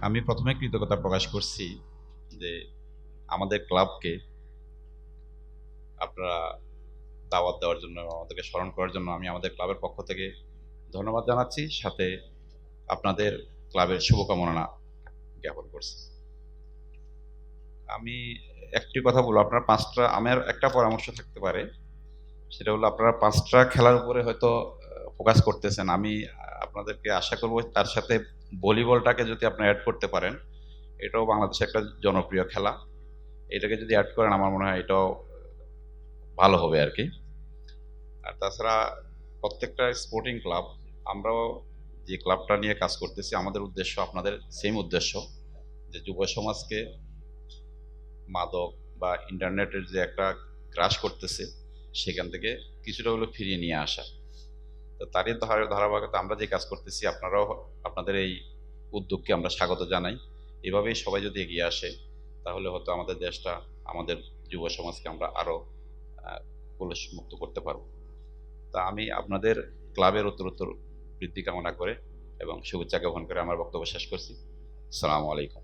আমি প্রথমে কৃতজ্ঞতা প্রকাশ করছি যে আমাদের ক্লাবকে আপনারা দাওয়াত দেওয়ার জন্য, আমাদেরকে স্মরণ করার জন্য আমি আমাদের ক্লাবের পক্ষ থেকে ধন্যবাদ জানাচ্ছি। সাথে আপনাদের ক্লাবের শুভকামনা জ্ঞাপন করছি। আমি একটি কথা বলবো, আপনারা পাঁচটা, আমার একটা পরামর্শ থাকতে পারে, সেটা হলো আপনারা পাঁচটা খেলার উপরে হয়তো ফোকাস করতেছেন। আমি আপনাদেরকে আশা করব তার সাথে ভলিবলটাকে যদি আপনি অ্যাড করতে পারেন, এটাও বাংলাদেশে একটা জনপ্রিয় খেলা। এটাকে যদি অ্যাড করেন আমার মনে হয় এটাও ভালো হবে আর কি। আর তাছাড়া প্রত্যেকটা স্পোর্টিং ক্লাব, আমরাও যে ক্লাবটা নিয়ে কাজ করতেছি, আমাদের উদ্দেশ্য আপনাদের সেম উদ্দেশ্য, যে যুব সমাজকে মাদক বা ইন্টারনেটের যে একটা গ্রাস করতেছে সেখান থেকে কিছুটা হলেও ফিরিয়ে নিয়ে আসা। তো তারই ধারাবাহিকতা আমরা যে কাজ করতেছি, আপনারাও আপনাদের এই উদ্যোগকে আমরা স্বাগত জানাই। এভাবেই সবাই যদি এগিয়ে আসে তাহলে হয়তো আমাদের দেশটা, আমাদের যুব সমাজকে আমরা আরো কলুষ মুক্ত করতে পারবো। তা আমি আপনাদের ক্লাবের উত্তরোত্তর বৃদ্ধি কামনা করে এবং শুভেচ্ছা জ্ঞাপন করে আমার বক্তব্য শেষ করছি। আসসালামু আলাইকুম।